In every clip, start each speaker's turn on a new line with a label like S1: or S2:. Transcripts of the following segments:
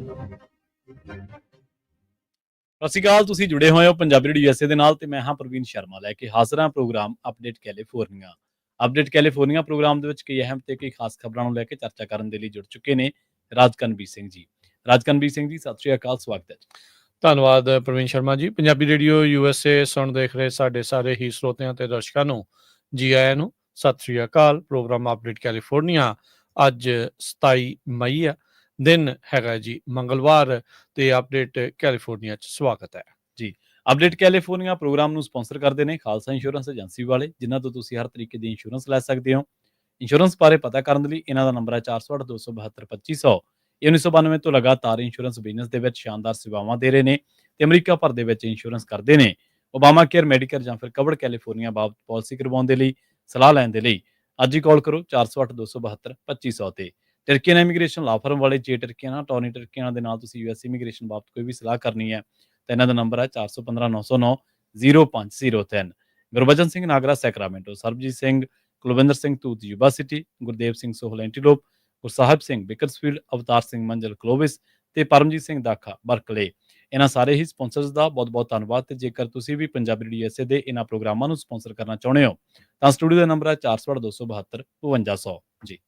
S1: ਸਤਿ ਸ਼੍ਰੀ ਅਕਾਲ। ਤੁਸੀਂ ਜੁੜੇ ਹੋਏ ਹੋ ਪੰਜਾਬੀ ਰੇਡੀਓ USA ਦੇ ਨਾਲ ਤੇ ਮੈਂ ਹਾਂ ਪ੍ਰਵੀਨ ਸ਼ਰਮਾ ਲੈ ਕੇ ਹਾਜ਼ਰ ਹਾਂ program update California. Update California program ਦੇ ਵਿੱਚ ਕਈ ਅਹਿਮ ਤੇ ਕਈ ਖਾਸ ਖਬਰਾਂ ਨੂੰ ਲੈ ਕੇ ਚਰਚਾ ਕਰਨ ਦੇ ਲਈ ਜੁੜ ਚੁੱਕੇ ਨੇ ਰਾਜਕਨਵੀਰ ਸਿੰਘ ਜੀ। ਰਾਜਕਨਵੀਰ ਸਿੰਘ ਜੀ, ਸਤਿ ਸ਼੍ਰੀ ਅਕਾਲ, ਸਵਾਗਤ ਹੈ ਜੀ।
S2: ਧੰਨਵਾਦ ਪ੍ਰਵੀਨ ਸ਼ਰਮਾ ਜੀ। ਪੰਜਾਬੀ ਰੇਡੀਓ USA ਸੁਣ ਦੇਖ ਰਹੇ ਸਾਡੇ ਸਾਰੇ ਹੀ ਸਰੋਤਿਆਂ ਤੇ ਦਰਸ਼ਕਾਂ ਨੂੰ ਜੀ ਆਇਆਂ ਨੂੰ ਸਤਿ ਸ਼੍ਰੀ ਅਕਾਲ। ਪ੍ਰੋਗਰਾਮ ਅਪਡੇਟ ਕੈਲੀਫੋਰਨੀਆ ਅੱਜ 27 ਮਈ ਆ, ਦਿਨ ਹੈਗਾ ਜੀ ਮੰਗਲਵਾਰ, ਤੇ ਅਪਡੇਟ ਕੈਲੀਫੋਰਨੀਆ 'ਚ ਸਵਾਗਤ ਹੈ
S1: ਜੀ। ਅਪਡੇਟ ਕੈਲੀਫੋਰਨੀਆ ਪ੍ਰੋਗਰਾਮ ਨੂੰ ਸਪਾਂਸਰ ਕਰਦੇ ਨੇ ਖਾਲਸਾ ਇੰਸ਼ੋਰੈਂਸ ਏਜੰਸੀ ਵਾਲੇ, ਜਿਨ੍ਹਾਂ ਤੋਂ ਤੁਸੀਂ ਹਰ ਤਰੀਕੇ ਦੀ ਇੰਸ਼ੋਰੈਂਸ ਲੈ ਸਕਦੇ ਹੋ। ਇੰਸ਼ੋਰੈਂਸ ਬਾਰੇ ਪਤਾ ਕਰਨ ਲਈ ਇਹਨਾਂ ਦਾ ਨੰਬਰ ਹੈ 408-272-2500। ਇਹ 1992 ਤੋਂ ਲਗਾਤਾਰ ਇੰਸ਼ੋਰੈਂਸ ਬਿਜ਼ਨਸ ਦੇ ਵਿੱਚ ਸ਼ਾਨਦਾਰ ਸੇਵਾਵਾਂ ਦੇ ਰਹੇ ਨੇ ਤੇ ਅਮਰੀਕਾ ਭਰ ਦੇ ਵਿੱਚ ਇੰਸ਼ੋਰੈਂਸ ਕਰਦੇ ਨੇ। ਓਬਾਮਾ ਕੇਅਰ, ਮੈਡੀਕੇਅਰ ਜਾਂ ਫਿਰ ਕਵਰਡ ਕੈਲੀਫੋਰਨੀਆ ਬਾਬਤ ਪਾਲਿਸੀ ਕਰਵਾਉਣ ਦੇ ਲਈ, ਸਲਾਹ ਲੈਣ ਦੇ ਲਈ ਅੱਜ ਹੀ ਕਾਲ ਕਰੋ 408-272-2500 ਤੇ। ਟਰਕੀਅਨ ਇਮੀਗ੍ਰੇਸ਼ਨ ਲਾ ਫਰਮ ਵਾਲੇ, ਜੇ ਟਰਕੀਅਨ ਟੌਨੀ ਟਰਕੀਅਨ ਦੇ ਨਾਲ ਤੁਸੀਂ US ਇਮੀਗ੍ਰੇਸ਼ਨ ਬਾਬਤ ਕੋਈ ਵੀ ਸਲਾਹ ਕਰਨੀ ਹੈ ਤਾਂ ਇਹਨਾਂ ਦਾ ਨੰਬਰ ਹੈ 415-909-0503। Gurbachan Singh Nagra Sacramento, Sarabjit Singh Kulwinder Singh Toot Yuba City, Gurdev Singh Sohal Antelope, Gursahib Singh Bakersfield, Avtar Singh Manzal Clovis ਤੇ ਪਰਮਜੀਤ ਸਿੰਘ ਦਾਖਾ ਬਰਕਲੇ। ਇਹਨਾਂ ਸਾਰੇ ਹੀ ਸਪਾਂਸਰਸ ਦਾ ਬਹੁਤ ਬਹੁਤ ਧੰਨਵਾਦ। ਤੇ ਜੇਕਰ ਤੁਸੀਂ ਵੀ ਪੰਜਾਬੀ ਰੇਡੀਓ USA ਦੇ ਇਹਨਾਂ ਪ੍ਰੋਗਰਾਮਾਂ ਨੂੰ ਸਪਾਂਸਰ ਕਰਨਾ ਚਾਹੁੰਦੇ ਹੋ ਤਾਂ ਸਟੂਡੀਓ ਦਾ ਨੰਬਰ ਹੈ 408-272-5200 ਜੀ।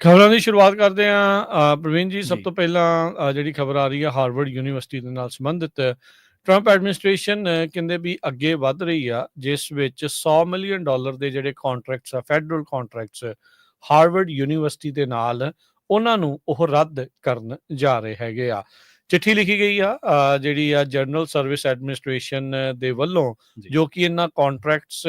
S2: ਖਬਰਾਂ ਦੀ ਸ਼ੁਰੂਆਤ ਕਰਦੇ ਹਾਂ ਪ੍ਰਵੀਨ ਜੀ। ਸਭ ਤੋਂ ਪਹਿਲਾਂ ਜਿਹੜੀ ਖਬਰ ਆ ਰਹੀ ਹੈ ਹਾਰਵਰਡ ਯੂਨੀਵਰਸਿਟੀ ਦੇ ਨਾਲ ਸੰਬੰਧਿਤ, ਟਰੰਪ ਐਡਮਿਨਿਸਟ੍ਰੇਸ਼ਨ ਕਹਿੰਦੇ ਵੀ ਅੱਗੇ ਵੱਧ ਰਹੀ ਆ, ਜਿਸ ਵਿੱਚ $100 ਮਿਲੀਅਨ ਦੇ ਜਿਹੜੇ ਕਾਂਟਰੈਕਟਸ ਆ, ਫੈਡਰਲ ਕਾਂਟਰੈਕਟਸ ਹਾਰਵਰਡ ਯੂਨੀਵਰਸਿਟੀ ਦੇ ਨਾਲ, ਉਹਨਾਂ ਨੂੰ ਉਹ ਰੱਦ ਕਰਨ ਜਾ ਰਹੇ ਹੈਗੇ ਆ। ਚਿੱਠੀ ਲਿਖੀ ਗਈ ਆ ਜਿਹੜੀ ਆ ਜਨਰਲ ਸਰਵਿਸ ਐਡਮਿਨਿਸਟ੍ਰੇਸ਼ਨ ਦੇ ਵੱਲੋਂ, ਜੋ ਕਿ ਇਹਨਾਂ ਕਾਂਟਰੈਕਟਸ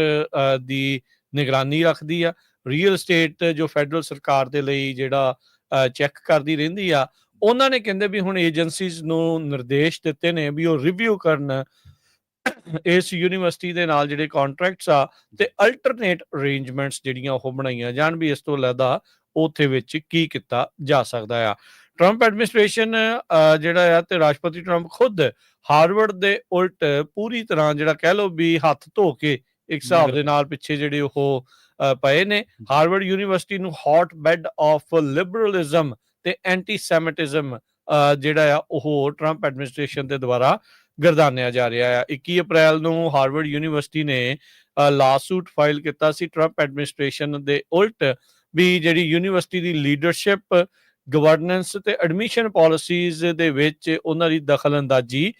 S2: ਦੀ ਨਿਗਰਾਨੀ ਰੱਖਦੀ ਆ। ਰੀਅਲ ਸਟੇਟ ਜੋ ਫੈਡਰਲ ਸਰਕਾਰ ਦੇ ਲਈ ਜਿਹੜਾ ਚੈੱਕ ਕਰਦੀ ਰਹਿੰਦੀ ਆ, ਉਹਨਾਂ ਨੇ ਕਹਿੰਦੇ ਵੀ ਹੁਣ ਏਜੰਸੀਜ਼ ਨੂੰ ਨਿਰਦੇਸ਼ ਦਿੱਤੇ ਨੇ ਵੀ ਉਹ ਰਿਵਿਊ ਕਰਨ ਇਸ ਯੂਨੀਵਰਸਿਟੀ ਦੇ ਨਾਲ ਜਿਹੜੇ ਕਾਂਟਰੈਕਟਸ ਆ ਤੇ ਅਲਟਰਨੇਟ ਅਰੇਂਜਮੈਂਟਸ ਜਿਹੜੀਆਂ ਉਹ ਬਣਾਈਆਂ ਜਾਣ, ਵੀ ਇਸ ਤੋਂ ਇਲਾਵਾ ਉੱਥੇ ਵਿੱਚ ਕੀ ਕੀਤਾ ਜਾ ਸਕਦਾ ਆ। ਟਰੰਪ ਐਡਮਿਨਿਸਟ੍ਰੇਸ਼ਨ ਜਿਹੜਾ ਆ ਤੇ ਰਾਸ਼ਟਰਪਤੀ ਟਰੰਪ ਖੁਦ ਹਾਰਵਰਡ ਦੇ ਉਲਟ ਪੂਰੀ ਤਰ੍ਹਾਂ ਜਿਹੜਾ ਕਹਿ ਲਓ ਵੀ ਹੱਥ ਧੋ ਕੇ ਇੱਕ ਹਿਸਾਬ ਦੇ ਨਾਲ ਪਿੱਛੇ ਜਿਹੜੇ ਉਹ ਪਏ ਨੇ। ਹਾਰਵਰਡ ਯੂਨੀਵਰਸਿਟੀ ਨੂੰ ਹੌਟ ਬੈਡ ਆਫ ਲਿਬਰਲਿਜ਼ਮ ਤੇ ਐਂਟੀ ਸੈਮਿਟਿਜ਼ਮ ਜਿਹੜਾ ਆ ਉਹ ਟਰੰਪ ਐਡਮਿਨਿਸਟ੍ਰੇਸ਼ਨ ਦੇ ਦੁਆਰਾ ਗਰਦਾਨਿਆ ਜਾ ਰਿਹਾ ਆ। 21 ਅਪ੍ਰੈਲ ਨੂੰ ਹਾਰਵਰਡ ਯੂਨੀਵਰਸਿਟੀ ਨੇ ਲਾਸੂਟ ਫਾਈਲ ਕੀਤਾ ਸੀ ਟਰੰਪ ਐਡਮਿਨਿਸਟ੍ਰੇਸ਼ਨ ਦੇ ਉਲਟ, ਵੀ ਜਿਹੜੀ ਯੂਨੀਵਰਸਿਟੀ ਦੀ ਲੀਡਰਸ਼ਿਪ, ਗਵਰਨੈਂਸ ਤੇ ਐਡਮਿਸ਼ਨ ਪਾਲਿਸੀਜ਼ ਦੇ ਵਿੱਚ ਉਹਨਾਂ ਦੀ ਦਖਲ ਅੰਦਾਜ਼ੀ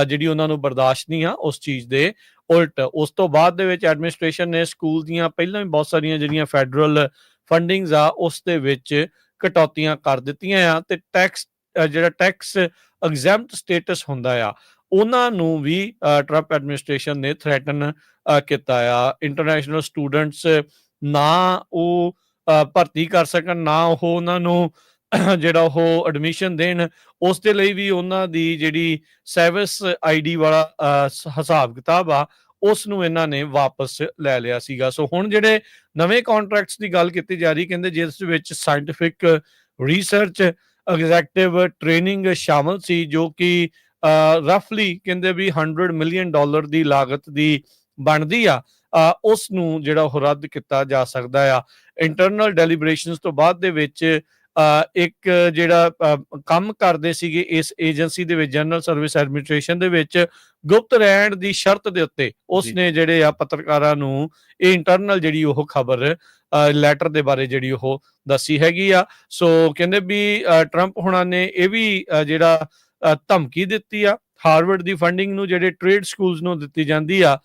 S2: ਜਿਹੜੀ ਉਹਨਾਂ ਨੂੰ ਬਰਦਾਸ਼ਤ ਨਹੀਂ ਆ, ਉਸ ਚੀਜ਼ ਦੇ ਉਲਟ। ਉਸ ਤੋਂ ਬਾਅਦ ਦੇ ਵਿੱਚ ਐਡਮਿਨਿਸਟ੍ਰੇਸ਼ਨ ਨੇ ਸਕੂਲ ਦੀਆਂ ਪਹਿਲਾਂ ਵੀ ਬਹੁਤ ਸਾਰੀਆਂ ਜਿਹੜੀਆਂ ਫੈਡਰਲ ਫੰਡਿੰਗਸ ਆ ਉਸ ਦੇ ਵਿੱਚ ਕਟੌਤੀਆਂ ਕਰ ਦਿੱਤੀਆਂ ਆ, ਤੇ ਜਿਹੜਾ ਟੈਕਸ ਐਗਜ਼ੈਂਪਟ ਸਟੇਟਸ ਹੁੰਦਾ ਆ ਉਹਨਾਂ ਨੂੰ ਵੀ ਟਰੰਪ ਐਡਮਿਨਿਸਟ੍ਰੇਸ਼ਨ ਨੇ ਥ੍ਰੈਟਨ ਕੀਤਾ ਆ। ਇੰਟਰਨੈਸ਼ਨਲ ਸਟੂਡੈਂਟਸ ਨਾ ਉਹ ਭਰਤੀ ਕਰ ਸਕਣ, ਨਾ ਉਹ ਉਹਨਾਂ ਨੂੰ ਜਿਹੜਾ ਉਹ ਐਡਮਿਸ਼ਨ ਦੇਣ, ਉਸ ਦੇ ਲਈ ਵੀ ਉਹਨਾਂ ਦੀ ਜਿਹੜੀ ਸਰਵਿਸ ID ਵਾਲਾ ਹਿਸਾਬ ਕਿਤਾਬ ਆ ਉਸ ਨੂੰ ਇਹਨਾਂ ਨੇ ਵਾਪਸ ਲੈ ਲਿਆ ਸੀਗਾ। ਸੋ ਹੁਣ ਜਿਹੜੇ ਨਵੇਂ ਕਾਂਟਰੈਕਟਸ ਦੀ ਗੱਲ ਕੀਤੀ ਜਾ ਰਹੀ, ਕਹਿੰਦੇ ਜਿਸ ਵਿੱਚ ਸਾਇੰਟੀਫਿਕ ਰਿਸਰਚ, ਐਗਜ਼ੈਕਟਿਵ ਟ੍ਰੇਨਿੰਗ ਸ਼ਾਮਲ ਸੀ, ਜੋ ਕਿ ਰਫਲੀ ਕਹਿੰਦੇ ਵੀ $100 ਮਿਲੀਅਨ ਦੀ ਲਾਗਤ ਦੀ ਬਣਦੀ ਆ, ਉਸ ਨੂੰ ਜਿਹੜਾ ਉਹ ਰੱਦ ਕੀਤਾ ਜਾ ਸਕਦਾ ਆ। ਇੰਟਰਨਲ ਡੈਲੀਬਰੇਸ਼ਨਸ ਤੋਂ ਬਾਅਦ ਦੇ ਵਿੱਚ ਇੱਕ ਜਿਹੜਾ ਕੰਮ ਕਰਦੇ ਸੀਗੇ ਇਸ ਏਜੰਸੀ ਦੇ ਵਿੱਚ, ਜਨਰਲ ਸਰਵਿਸ ਐਡਮਿਨਿਸਟ੍ਰੇਸ਼ਨ ਦੇ ਵਿੱਚ, ਗੁਪਤ ਰਹਿਣ ਦੀ ਸ਼ਰਤ ਦੇ ਉੱਤੇ ਉਸਨੇ ਜਿਹੜੇ ਆ ਪੱਤਰਕਾਰਾਂ ਨੂੰ ਇਹ ਇੰਟਰਨਲ ਜਿਹੜੀ ਉਹ ਖਬਰ ਲੈਟਰ ਦੇ ਬਾਰੇ ਜਿਹੜੀ ਉਹ ਦੱਸੀ ਹੈਗੀ ਆ। ਸੋ ਕਹਿੰਦੇ ਵੀ ਟਰੰਪ ਹੁਣਾਂ ਨੇ ਇਹ ਵੀ ਜਿਹੜਾ ਧਮਕੀ ਦਿੱਤੀ ਆ ਹਾਰਵਰਡ ਦੀ ਫੰਡਿੰਗ ਨੂੰ, ਜਿਹੜੇ ਟ੍ਰੇਡ ਸਕੂਲਸ ਨੂੰ ਦਿੱਤੀ ਜਾਂਦੀ ਆ,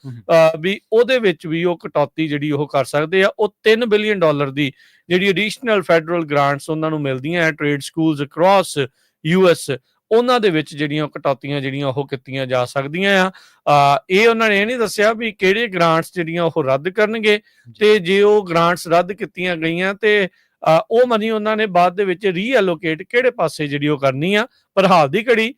S2: ਵੀ ਉਹਦੇ ਵਿੱਚ ਵੀ ਉਹ ਕਟੌਤੀ ਜਿਹੜੀ ਉਹ ਕਰ ਸਕਦੇ ਆ। ਉਹ $3 ਬਿਲੀਅਨ ਦੀ ਜਿਹੜੀ ਐਡੀਸ਼ਨਲ ਫੈਡਰਲ ਗ੍ਰਾਂਟਸ ਉਹਨਾਂ ਨੂੰ ਮਿਲਦੀਆਂ ਹੈ ਟ੍ਰੇਡ ਸਕੂਲਸ ਅਕ੍ਰੋਸ US, ਉਹਨਾਂ ਦੇ ਵਿੱਚ ਜਿਹੜੀਆਂ ਕਟੌਤੀਆਂ ਜਿਹੜੀਆਂ ਉਹ ਕੀਤੀਆਂ ਜਾ ਸਕਦੀਆਂ ਆ। ਇਹ ਉਹਨਾਂ ਨੇ ਇਹ ਨਹੀਂ ਦੱਸਿਆ ਵੀ ਕਿਹੜੇ ਗ੍ਰਾਂਟਸ ਜਿਹੜੀਆਂ ਉਹ ਰੱਦ ਕਰਨਗੇ, ਤੇ ਜੇ ਉਹ ਗ੍ਰਾਂਟਸ ਰੱਦ ਕੀਤੀਆਂ ਗਈਆਂ ਤੇ ਉਹ ਮਨੀ ਉਹਨਾਂ ਨੇ ਬਾਅਦ ਦੇ ਵਿੱਚ ਰੀਐਲੋਕੇਟ ਕਿਹੜੇ ਪਾਸੇ ਜਿਹੜੀ ਉਹ ਕਰਨੀ ਆ। ਪਰ ਹਾਲ ਦੀ ਘੜੀ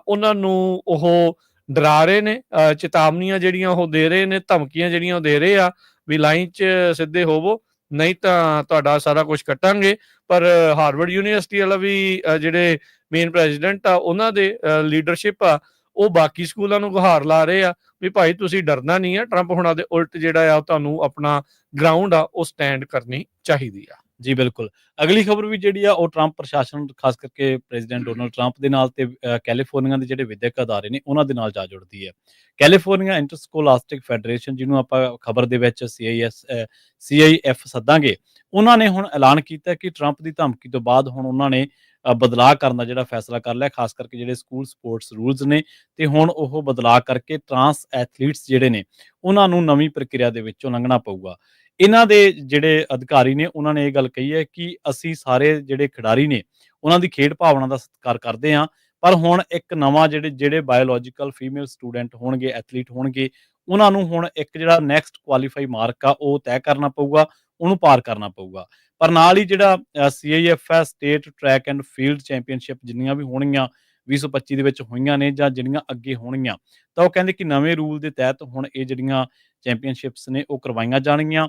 S2: ਉਹਨਾਂ ਨੂੰ ਉਹ ਡਰਾ ਰਹੇ ਨੇ, ਚੇਤਾਵਨੀਆਂ ਜਿਹੜੀਆਂ ਉਹ ਦੇ ਰਹੇ ਨੇ, ਧਮਕੀਆਂ ਜਿਹੜੀਆਂ ਉਹ ਦੇ ਰਹੇ ਆ ਵੀ ਲਾਈਨ 'ਚ ਸਿੱਧੇ ਹੋਵੋ, ਨਹੀਂ ਤਾਂ ਤੁਹਾਡਾ ਸਾਰਾ ਕੁਝ ਕੱਟਾਂਗੇ। ਪਰ ਹਾਰਵਰਡ ਯੂਨੀਵਰਸਿਟੀ ਵਾਲਾ ਵੀ ਜਿਹੜੇ ਮੇਨ ਪ੍ਰੈਜ਼ੀਡੈਂਟ ਆ, ਉਹਨਾਂ ਦੇ ਲੀਡਰਸ਼ਿਪ ਆ, ਉਹ ਬਾਕੀ ਸਕੂਲਾਂ ਨੂੰ ਗੁਹਾਰ ਲਾ ਰਹੇ ਆ ਵੀ ਭਾਈ ਤੁਸੀਂ ਡਰਨਾ ਨਹੀਂ ਆ, ਟਰੰਪ ਹੁਣਾਂ ਦੇ ਉਲਟ ਜਿਹੜਾ ਆ ਤੁਹਾਨੂੰ ਆਪਣਾ ਗਰਾਊਂਡ ਆ ਉਹ ਸਟੈਂਡ ਕਰਨੀ ਚਾਹੀਦੀ ਆ।
S1: ਜੀ, ਬਿਲਕੁਲ। ਅਗਲੀ ਖਬਰ ਵੀ ਜਿਹੜੀ ਆ ਉਹ ਟਰੰਪ ਪ੍ਰਸ਼ਾਸਨ ਖਾਸ ਕਰਕੇ ਪ੍ਰੈਜ਼ੀਡੈਂਟ ਡੋਨਲਡ ਟਰੰਪ ਦੇ ਨਾਲ ਤੇ ਕੈਲੀਫੋਰਨੀਆ ਦੇ ਜਿਹੜੇ ਵਿਦਿਅਕ ਅਦਾਰੇ ਨੇ ਉਹਨਾਂ ਦੇ ਨਾਲ ਜਾ ਜੁੜਦੀ ਹੈ। ਕੈਲੀਫੋਰਨੀਆ ਇੰਟਰ ਸਕੋਲਾਸਟਿਕ ਫੈਡਰੇਸ਼ਨ ਜਿਹਨੂੰ ਆਪਾਂ ਖਬਰ ਦੇ ਵਿੱਚ CIF ਸੱਦਾਂਗੇ, ਉਹਨਾਂ ਨੇ ਹੁਣ ਐਲਾਨ ਕੀਤਾ ਕਿ ਟਰੰਪ ਦੀ ਧਮਕੀ ਤੋਂ ਬਾਅਦ ਹੁਣ ਉਹਨਾਂ ਨੇ ਬਦਲਾਅ ਕਰਨ ਦਾ ਜਿਹੜਾ ਫੈਸਲਾ ਕਰ ਲਿਆ, ਖਾਸ ਕਰਕੇ ਜਿਹੜੇ ਸਕੂਲ ਸਪੋਰਟਸ ਰੂਲਸ ਨੇ ਤੇ ਹੁਣ ਉਹ ਬਦਲਾਅ ਕਰਕੇ ਟਰਾਂਸ ਐਥਲੀਟਸ ਜਿਹੜੇ ਨੇ ਉਹਨਾਂ ਨੂੰ ਨਵੀਂ ਪ੍ਰਕਿਰਿਆ ਦੇ ਵਿੱਚੋਂ ਲੰਘਣਾ ਪਊਗਾ। ਇਹਨਾਂ ਦੇ ਜਿਹੜੇ ਅਧਿਕਾਰੀ ਨੇ ਉਹਨਾਂ ਨੇ ਇਹ ਗੱਲ ਕਹੀ ਹੈ ਕਿ ਅਸੀਂ ਸਾਰੇ ਜਿਹੜੇ ਖਿਡਾਰੀ ਨੇ ਉਹਨਾਂ ਦੀ ਖੇਡ ਭਾਵਨਾ ਦਾ ਸਤਿਕਾਰ ਕਰਦੇ ਹਾਂ, ਪਰ ਹੁਣ ਇੱਕ ਨਵਾਂ ਜਿਹੜੇ ਜਿਹੜੇ ਬਾਇਓਲੋਜੀਕਲ ਫੀਮੇਲ ਸਟੂਡੈਂਟ ਹੋਣਗੇ, ਐਥਲੀਟ ਹੋਣਗੇ, ਉਹਨਾਂ ਨੂੰ ਹੁਣ ਇੱਕ ਜਿਹੜਾ ਨੈਕਸਟ ਕੁਆਲੀਫਾਈ ਮਾਰਕ ਆ ਉਹ ਤੈਅ ਕਰਨਾ ਪਊਗਾ, ਉਹਨੂੰ ਪਾਰ ਕਰਨਾ ਪਊਗਾ। ਪਰ ਨਾਲ ਹੀ ਜਿਹੜਾ CIF ਹੈ, state track and field championship ਜਿੰਨੀਆਂ ਵੀ ਹੋਣਗੀਆਂ 2025 ਦੇ ਵਿੱਚ ਹੋਈਆਂ ਨੇ ਜਾਂ ਜਿਹੜੀਆਂ ਅੱਗੇ ਹੋਣਗੀਆਂ, ਤਾਂ ਉਹ ਕਹਿੰਦੇ ਕਿ ਨਵੇਂ ਰੂਲ ਦੇ ਤਹਿਤ ਹੁਣ ਇਹ ਜਿਹੜੀਆਂ ਚੈਂਪੀਅਨਸ਼ਿਪਸ ਨੇ ਉਹ ਕਰਵਾਈਆਂ ਜਾਣਗੀਆਂ।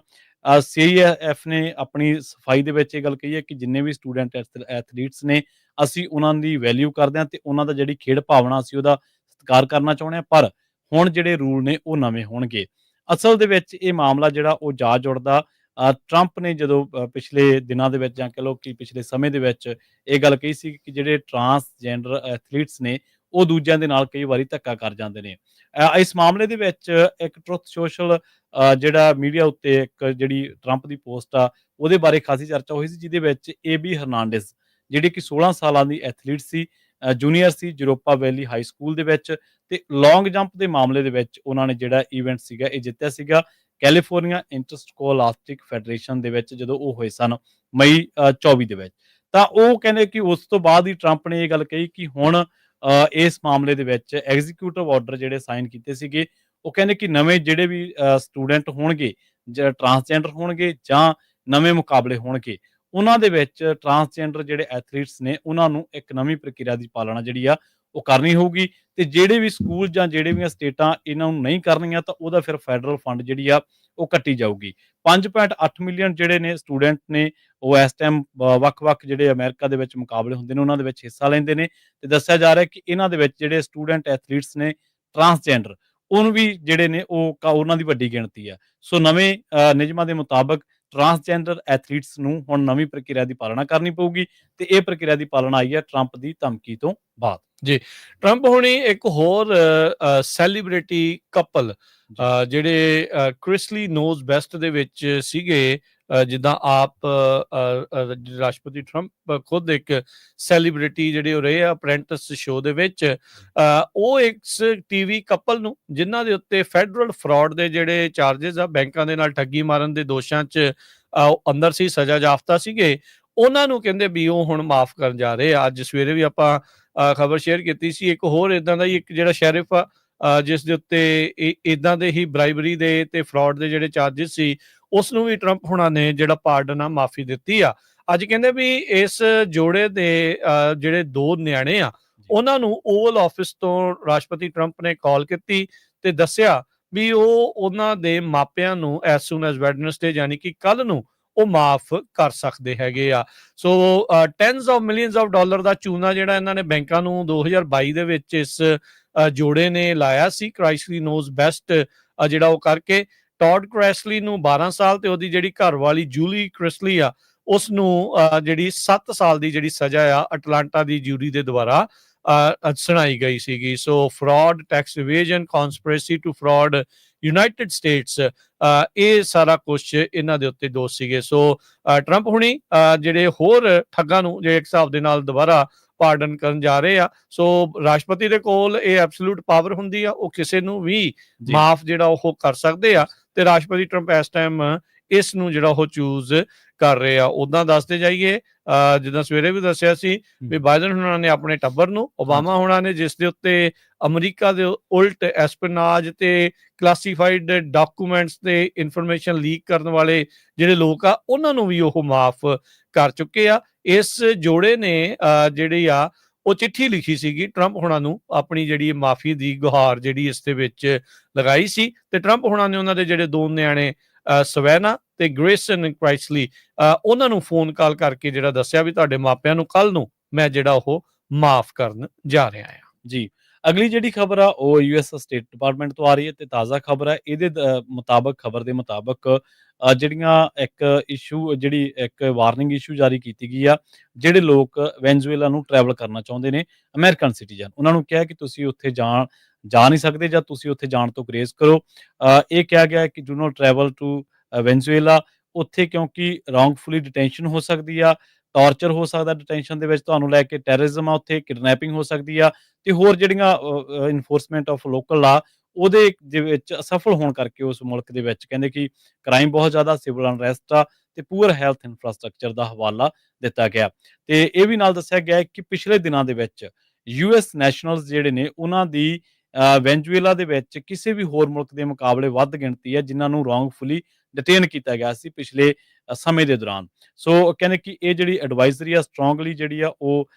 S1: CIF ਨੇ ਆਪਣੀ ਸਫਾਈ ਦੇ ਵਿੱਚ ਇਹ ਗੱਲ ਕਹੀ ਹੈ ਕਿ ਜਿੰਨੇ ਵੀ ਸਟੂਡੈਂਟ ਐਥਲੀਟਸ ਨੇ ਅਸੀਂ ਉਹਨਾਂ ਦੀ ਵੈਲਿਊ ਕਰਦੇ ਹਾਂ ਤੇ ਉਹਨਾਂ ਦਾ ਜਿਹੜੀ ਖੇਡ ਭਾਵਨਾ ਅਸੀਂ ਉਹਦਾ ਸਤਿਕਾਰ ਕਰਨਾ ਚਾਹੁੰਦੇ ਹਾਂ, ਪਰ ਹੁਣ ਜਿਹੜੇ ਰੂਲ ਨੇ ਉਹ ਨਵੇਂ ਹੋਣਗੇ। ਅਸਲ ਦੇ ਵਿੱਚ ਇਹ ਮਾਮਲਾ ਜਿਹੜਾ ਉਹ ਜਾ ਜੁੜਦਾ ਟਰੰਪ ਨੇ ਜਦੋਂ ਪਿਛਲੇ ਦਿਨਾਂ ਦੇ ਵਿੱਚ ਜਾਂ ਕਹ ਲਓ ਕਿ ਪਿਛਲੇ ਸਮੇਂ ਦੇ ਵਿੱਚ ਇਹ ਗੱਲ ਕਹੀ ਸੀ ਕਿ ਜਿਹੜੇ ਟਰਾਂਸਜੈਂਡਰ ਐਥਲੀਟਸ ਨੇ ਉਹ ਦੂਜਿਆਂ ਦੇ ਨਾਲ ਕਈ ਵਾਰੀ ਧੱਕਾ ਕਰ ਜਾਂਦੇ ਨੇ। ਇਸ ਮਾਮਲੇ ਦੇ ਵਿੱਚ ਇੱਕ ਟਰੁਥ ਸੋਸ਼ਲ ਜਿਹੜਾ ਮੀਡੀਆ ਉੱਤੇ ਇੱਕ ਜਿਹੜੀ ਟਰੰਪ ਦੀ ਪੋਸਟ ਆ ਉਹਦੇ ਬਾਰੇ ਖਾਸੀ ਚਰਚਾ ਹੋਈ ਸੀ, ਜਿਹਦੇ ਵਿੱਚ AB ਹਰਨਾਂਡez ਜਿਹੜੀ ਕਿ 16 ਸਾਲਾਂ ਦੀ ਐਥਲੀਟ ਸੀ, ਜੂਨੀਅਰ ਸੀ ਯੂਰੋਪਾ ਵੈਲੀ ਹਾਈ ਸਕੂਲ ਦੇ ਵਿੱਚ, ਤੇ ਲੌਂਗ ਜੰਪ ਦੇ ਮਾਮਲੇ ਦੇ ਵਿੱਚ ਉਹਨਾਂ ਨੇ ਜਿਹੜਾ ਇਵੈਂਟ ਸੀਗਾ ਇਹ ਜਿੱਤਿਆ ਸੀਗਾ ਕੈਲੀਫੋਰਨੀਆ ਇੰਟਰਸਕੋਲਾਸਟਿਕ ਫੈਡਰੇਸ਼ਨ ਦੇ ਵਿੱਚ ਜਦੋਂ ਉਹ ਹੋਏ ਸਨ ਮਈ 24 ਦੇ ਵਿੱਚ। ਤਾਂ ਉਹ ਕਹਿੰਦੇ ਕਿ ਉਸ ਤੋਂ ਬਾਅਦ ਹੀ ਟਰੰਪ ਨੇ ਇਹ ਗੱਲ ਕਹੀ ਕਿ ਹੁਣ ਇਸ ਮਾਮਲੇ ਦੇ ਵਿੱਚ ਐਗਜ਼ੀਕਿਊਟਿਵ ਆਰਡਰ ਜਿਹੜੇ ਸਾਈਨ ਕੀਤੇ ਸੀਗੇ, ਉਹ ਕਹਿੰਦੇ ਕਿ ਨਵੇਂ ਜਿਹੜੇ ਵੀ ਸਟੂਡੈਂਟ ਹੋਣਗੇ ਜਾਂ ਟਰਾਂਸਜੈਂਡਰ ਹੋਣਗੇ ਜਾਂ ਨਵੇਂ ਮੁਕਾਬਲੇ ਹੋਣਗੇ, ਉਹਨਾਂ ਦੇ ਵਿੱਚ ਟਰਾਂਸਜੈਂਡਰ ਜਿਹੜੇ ਐਥਲੀਟਸ ਨੇ ਉਹਨਾਂ ਨੂੰ ਇੱਕ ਨਵੀਂ ਪ੍ਰਕਿਰਿਆ ਦੀ ਪਾਲਣਾ ਜਿਹੜੀ ਆ ਉਹ ਕਰਨੀ ਹੋਊਗੀ, ਤੇ ਜਿਹੜੇ ਵੀ ਸਕੂਲ ਜਾਂ ਜਿਹੜੇ ਵੀ ਸਟੇਟਾਂ ਇਹਨਾਂ ਨੂੰ ਨਹੀਂ ਕਰਨੀਆਂ ਤਾਂ ਉਹਦਾ ਫਿਰ ਫੈਡਰਲ ਫੰਡ ਜਿਹੜੀ ਆ ਉਹ ਕੱਟੀ ਜਾਊਗੀ। 5.8 ਮਿਲੀਅਨ ਜਿਹੜੇ ਨੇ ਸਟੂਡੈਂਟ ਨੇ ਉਹ ਇਸ ਟਾਈਮ ਵੱਖ-ਵੱਖ ਜਿਹੜੇ ਅਮਰੀਕਾ ਦੇ ਵਿੱਚ ਮੁਕਾਬਲੇ ਹੁੰਦੇ ਨੇ ਉਹਨਾਂ ਦੇ ਵਿੱਚ ਹਿੱਸਾ ਲੈਂਦੇ ਨੇ, ਤੇ ਦੱਸਿਆ ਜਾ ਰਿਹਾ ਕਿ ਇਹਨਾਂ ਦੇ ਵਿੱਚ ਜਿਹੜੇ ਸਟੂਡੈਂਟ ਐਥਲੀਟਸ ਨੇ ਟਰਾਂਸਜੈਂਡਰ ਉਹਨੂੰ ਵੀ ਜਿਹੜੇ ਨੇ ਉਹ ਉਹਨਾਂ ਦੀ ਵੱਡੀ ਗਿਣਤੀ ਆ। ਸੋ ਨਵੇਂ ਨਿਯਮਾਂ ਦੇ ਮੁਤਾਬਕ ਟਰਾਂਸਜੈਂਡਰ ਐਥਲੀਟਸ ਨੂੰ ਹੁਣ ਨਵੀਂ ਪ੍ਰਕਿਰਿਆ ਦੀ ਪਾਲਣਾ ਕਰਨੀ ਪਊਗੀ, ਤੇ ਇਹ ਪ੍ਰਕਿਰਿਆ ਦੀ ਪਾਲਣਾ ਆਈ ਹੈ ਟਰੰਪ ਦੀ ਧਮਕੀ ਤੋਂ ਬਾਅਦ।
S2: ਜੀ, ਟਰੰਪ ਹੁਣੀ ਇੱਕ ਹੋਰ ਸੈਲੀਬ੍ਰਿਟੀ ਕਪਲ ਜਿਹੜੇ ਕ੍ਰਿਸਲੀ ਨੋਜ਼ ਬੈਸਟ ਦੇ ਵਿੱਚ ਸੀਗੇ, ਜਿੱਦਾਂ ਆਪ ਰਾਸ਼ਟਰਪਤੀ ਟਰੰਪ ਖੁਦ ਇੱਕ ਸੈਲੀਬ੍ਰਿਟੀ ਜਿਹੜੇ ਹੋ ਰਹੇ ਆ ਅਪ੍ਰੈਂਟਿਸ ਸ਼ੋਅ ਦੇ ਵਿੱਚ, ਉਹ ਇੱਕ TV ਕਪਲ ਨੂੰ ਜਿਨ੍ਹਾਂ ਦੇ ਉੱਤੇ ਫੈਡਰਲ ਫਰਾਡ ਦੇ ਜਿਹੜੇ ਚਾਰजेस ਆ, ਬੈਂਕਾਂ ਦੇ ਨਾਲ ਠੱਗੀ ਮਾਰਨ ਦੇ ਦੋਸ਼ਾਂ 'ਚ ਅੰਦਰ ਸੀ, ਸਜ਼ਾ ਯਾਫਤਾ ਸੀਗੇ, ਉਹਨਾਂ ਨੂੰ ਕਹਿੰਦੇ ਵੀ ਉਹ ਹੁਣ ਮਾਫ ਕਰਨ ਜਾ ਰਹੇ ਆ। ਅੱਜ ਸਵੇਰੇ ਵੀ ਆਪਾਂ ਖਬਰ ਸ਼ੇਅਰ ਕੀਤੀ ਸੀ, ਇੱਕ ਹੋਰ ਇਦਾਂ ਦਾ ਹੀ ਇੱਕ ਜਿਹੜਾ ਸ਼ੈਰਿਫ ਆ ਜਿਸ ਦੇ ਉੱਤੇ ਇਦਾਂ ਦੇ ਹੀ ਬ੍ਰਾਈਬਰੀ ਦੇ ਤੇ ਫਰਾਡ ਦੇ ਜਿਹੜੇ ਚਾਰजेस ਸੀ, ਉਸ ਨੂੰ ਵੀ ਟਰੰਪ ਹੁਣਾਂ ਨੇ ਜਿਹੜਾ ਪਾਰਡਨ ਆ ਮਾਫੀ ਦਿੱਤੀ ਆ। ਅੱਜ ਕਹਿੰਦੇ ਵੀ ਇਸ ਜੋੜੇ ਦੇ ਜਿਹੜੇ 2 ਨਿਆਣੇ ਆ ਉਹਨਾਂ ਨੂੰ ਓਵਲ ਆਫਿਸ ਤੋਂ ਰਾਸ਼ਟਰਪਤੀ ਟਰੰਪ ਨੇ ਕਾਲ ਕੀਤੀ ਤੇ ਦੱਸਿਆ ਵੀ ਉਹ ਉਹਨਾਂ ਦੇ ਮਾਪਿਆਂ ਨੂੰ ਐਸ ਸੂਨ ਐਸ ਵੈਡਨਸਡੇ ਯਾਨੀ ਕਿ ਕੱਲ ਨੂੰ ਉਹ ਮਾਫ ਕਰ ਸਕਦੇ ਹੈਗੇ ਆ। So tens of millions of dollar ਦਾ ਚੂਨਾ ਜਿਹੜਾ ਇਹਨਾਂ ਨੇ ਬੈਂਕਾਂ ਨੂੰ 2022 ਦੇ ਵਿੱਚ ਇਸ ਜੋੜੇ ਨੇ ਲਾਇਆ ਸੀ, ਕ੍ਰਾਈਸਲੀ ਨੋਜ਼ ਬੈਸਟ ਜਿਹੜਾ ਉਹ ਕਰਕੇ। ਟੌਡ ਕ੍ਰੈਸਲੀ ਨੂੰ 12 ਸਾਲ ਤੇ ਉਹਦੀ ਜਿਹੜੀ ਘਰ ਵਾਲੀ ਜੂਲੀ ਕ੍ਰਿਸਲੀ ਆ ਉਸ ਨੂੰ ਜਿਹੜੀ 7 ਸਾਲ ਦੀ ਜਿਹੜੀ ਸਜ਼ਾ ਆ ਅਟਲਾਂਟਾ ਦੀ ਜੂਰੀ ਦੇ ਦੁਆਰਾ ਸੁਣਾਈ ਗਈ ਸੀਗੀ। So fraud, tax evasion, conspiracy to fraud United States, ਇਹ ਸਾਰਾ ਕੁਝ ਇਹਨਾਂ ਦੇ ਉੱਤੇ ਦੋਸ਼ ਸੀਗੇ। ਸੋ ਟਰੰਪ ਹੁਣੀ ਜਿਹੜੇ ਹੋਰ ਠੱਗਾਂ ਨੂੰ ਜਿਹੜੇ ਇੱਕ ਹਿਸਾਬ ਦੇ ਨਾਲ ਦੁਬਾਰਾ ਪਾਰਡਨ ਕਰਨ ਜਾ ਰਹੇ ਆ। ਸੋ ਰਾਸ਼ਟਰਪਤੀ ਦੇ ਕੋਲ ਇਹ ਐਬਸੋਲੂਟ ਪਾਵਰ ਹੁੰਦੀ ਆ, ਉਹ ਕਿਸੇ ਨੂੰ ਵੀ ਮਾਫ ਜਿਹੜਾ ਉਹ ਕਰ ਸਕਦੇ ਆ, ਤੇ ਰਾਸ਼ਟਰਪਤੀ ਟਰੰਪ ਇਸ ਟਾਈਮ ਇਸ ਨੂੰ ਜਿਹੜਾ ਉਹ ਚੂਜ਼ ਕਰ ਰਹੇ ਆ। ਉਦਾਂ ਦੱਸਦੇ ਜਾਈਏ, ਜਿੱਦਾਂ ਸਵੇਰੇ ਵੀ ਦੱਸਿਆ ਸੀ ਵੀ ਬਾਈਡਨ ਹੁਣਾਂ ਨੇ ਆਪਣੇ ਟੱਬਰ ਨੂੰ, ਓਬਾਮਾ ਹੁਣਾਂ ਨੇ ਜਿਸ ਦੇ ਉੱਤੇ ਅਮਰੀਕਾ ਦੇ ਉਲਟ ਐਸਪੀਨਾਜ ਤੇ ਕਲਾਸੀਫਾਈਡ ਡਾਕੂਮੈਂਟਸ ਤੇ ਇਨਫੋਰਮੇਸ਼ਨ ਲੀਕ ਕਰਨ ਵਾਲੇ ਜਿਹੜੇ ਲੋਕ ਆ ਉਹਨਾਂ ਨੂੰ ਵੀ ਉਹ ਮਾਫ ਕਰ ਚੁੱਕੇ ਆ। ਇਸ ਜੋੜੇ ਨੇ ਜਿਹੜੀ ਆ ਉਹ ਚਿੱਠੀ ਲਿਖੀ ਸੀਗੀ ਟਰੰਪ ਹੁਣਾਂ ਨੂੰ, ਆਪਣੀ ਜਿਹੜੀ ਮਾਫੀ ਦੀ ਗੁਹਾਰ ਜਿਹੜੀ ਇਸ ਦੇ ਵਿੱਚ ਲਗਾਈ ਸੀ, ਤੇ ਟਰੰਪ ਹੁਣਾਂ ਨੇ ਉਹਨਾਂ ਦੇ ਜਿਹੜੇ 2 ਨਿਆਣੇ ਸਵੈਨਾ ਤੇ ਗ੍ਰੇਸਨ ਕ੍ਰਾਈਸਲੀ ਉਹਨਾਂ ਨੂੰ ਫੋਨ ਕਾਲ ਕਰਕੇ ਜਿਹੜਾ ਦੱਸਿਆ ਵੀ ਤੁਹਾਡੇ ਮਾਪਿਆਂ ਨੂੰ ਕੱਲ ਨੂੰ ਮੈਂ ਜਿਹੜਾ ਉਹ ਮਾਫ ਕਰਨ ਜਾ ਰਿਹਾ ਆ।
S1: ਜੀ, ਅਗਲੀ ਜਿਹੜੀ ਖਬਰ ਆ ਉਹ ਯੂਐਸ ਸਟੇਟ ਡਿਪਾਰਟਮੈਂਟ ਤੋਂ ਆ ਰਹੀ ਹੈ ਤੇ ਤਾਜ਼ਾ ਖਬਰ ਹੈ ਇਹਦੇ ਮੁਤਾਬਕ ਖਬਰ ਦੇ ਮੁਤਾਬਕ ਜਿਹੜੀਆਂ ਇੱਕ ਇਸ਼ੂ ਜਿਹੜੀ ਇੱਕ ਵਾਰਨਿੰਗ ਇਸ਼ੂ ਜਾਰੀ ਕੀਤੀ ਗਈ ਆ ਜਿਹੜੇ ਲੋਕ ਵੈਨਜ਼ੂਏਲਾ ਨੂੰ ਟਰੈਵਲ ਕਰਨਾ ਚਾਹੁੰਦੇ ਨੇ ਅਮਰੀਕਨ ਸਿਟੀਜ਼ਨ ਉਹਨਾਂ ਨੂੰ ਕਿਹਾ ਕਿ ਤੁਸੀਂ ਉੱਥੇ ਜਾ ਨਹੀਂ ਸਕਦੇ ਜਾਂ ਤੁਸੀਂ ਉੱਥੇ ਜਾਣ ਤੋਂ ਗੁਰੇਜ਼ ਕਰੋ। ਇਹ ਕਿਹਾ ਗਿਆ ਕਿ do not travel to Venezuela ਉੱਥੇ ਕਿਉਂਕਿ ਰੋਂਗਫੁਲੀ ਡਿਟੈਂਸ਼ਨ ਹੋ ਸਕਦੀ ਆ, ਟਾਰਚਰ ਹੋ ਸਕਦਾ ਡਿਟੈਂਸ਼ਨ ਦੇ ਵਿੱਚ ਤੁਹਾਨੂੰ ਲੈ ਕੇ, ਟੈਰਰਿਜ਼ਮ ਆ ਉੱਥੇ, ਕਿਡਨੈਪਿੰਗ ਹੋ ਸਕਦੀ ਆ ਤੇ ਹੋਰ ਜਿਹੜੀਆਂ ਇਨਫੋਰਸਮੈਂਟ ਆਫ ਲੋਕਲ ਲਾ ਉਹਦੇ ਦੇ ਵਿੱਚ ਅਸਫਲ ਹੋਣ ਕਰਕੇ ਉਸ ਮੁਲਕ ਦੇ ਵਿੱਚ ਕਹਿੰਦੇ ਕਿ ਕ੍ਰਾਈਮ ਬਹੁਤ ਜ਼ਿਆਦਾ, ਸਿਵਲ ਅਨਰੈਸਟ ਆ ਤੇ ਪੂਅਰ ਹੈਲਥ ਇਨਫਰਾਸਟ੍ਰਕਚਰ ਦਾ ਹਵਾਲਾ ਦਿੱਤਾ ਗਿਆ। ਤੇ ਇਹ ਵੀ ਨਾਲ ਦੱਸਿਆ ਗਿਆ ਕਿ ਪਿਛਲੇ ਦਿਨਾਂ ਦੇ ਵਿੱਚ ਯੂਐਸ ਨੈਸ਼ਨਲਸ ਜਿਹੜੇ ਨੇ ਉਹਨਾਂ ਦੀ ਵੈਨਜ਼ੂਏਲਾ ਦੇ ਵਿੱਚ ਕਿਸੇ ਵੀ ਹੋਰ ਮੁਲਕ ਦੇ ਮੁਕਾਬਲੇ ਵੱਧ ਗਿਣਤੀ ਹੈ ਜਿਨ੍ਹਾਂ ਨੂੰ ਰੋਂਗਫੁਲੀ ਡਿਟੇਨ ਕੀਤਾ ਗਿਆ ਸੀ ਪਿਛਲੇ ਸਮੇਂ ਦੇ ਦੌਰਾਨ। ਸੋ ਕਹਿੰਦੇ ਕਿ ਇਹ ਜਿਹੜੀ ਐਡਵਾਈਜ਼ਰੀ ਆ ਸਟਰੋਂਗਲੀ ਜਿਹੜੀ ਆ ਉਹ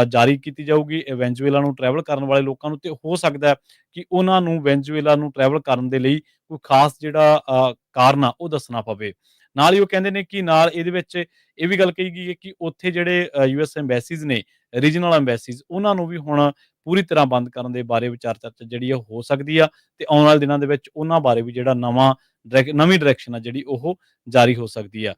S1: ਜਾਰੀ ਕੀਤੀ ਜਾਊਗੀ ਵੈਨਜ਼ੂਏਲਾ ਨੂੰ ਟਰੈਵਲ ਕਰਨ ਵਾਲੇ ਲੋਕਾਂ ਨੂੰ ਤੇ ਹੋ ਸਕਦਾ ਹੈ ਕਿ ਉਹਨਾਂ ਨੂੰ ਵੈਨਜ਼ੂਏਲਾ ਨੂੰ ਟਰੈਵਲ ਕਰਨ ਦੇ ਲਈ ਕੋਈ ਖਾਸ ਜਿਹੜਾ ਕਾਰਨ ਆ ਉਹ ਦੱਸਣਾ ਪਵੇ। ਨਾਲ ਹੀ ਉਹ ਕਹਿੰਦੇ ਨੇ ਕਿ ਨਾਲ ਇਹਦੇ ਵਿੱਚ ਇਹ ਵੀ ਗੱਲ ਕਹੀ ਗਈ ਹੈ ਕਿ ਉੱਥੇ ਜਿਹੜੇ ਯੂਐਸ ਐਮਬੈਸੀਜ਼ ਨੇ, ਰੀਜਨਲ ਐਮਬੈਸੀਜ਼, ਉਹਨਾਂ ਨੂੰ ਵੀ ਹੁਣ ਪੂਰੀ ਤਰ੍ਹਾਂ ਬੰਦ ਕਰਨ ਦੇ ਬਾਰੇ ਵਿਚਾਰ ਚਰਚਾ ਜਿਹੜੀ ਆ ਹੋ ਸਕਦੀ ਆ ਤੇ ਆਉਣ ਵਾਲੇ ਦਿਨਾਂ ਦੇ ਵਿੱਚ ਉਹਨਾਂ ਬਾਰੇ ਵੀ ਜਿਹੜਾ ਨਵੀਂ ਡਾਇਰੈਕਸ਼ਨ ਆ ਜਿਹੜੀ ਉਹ ਜਾਰੀ ਹੋ ਸਕਦੀ ਆ।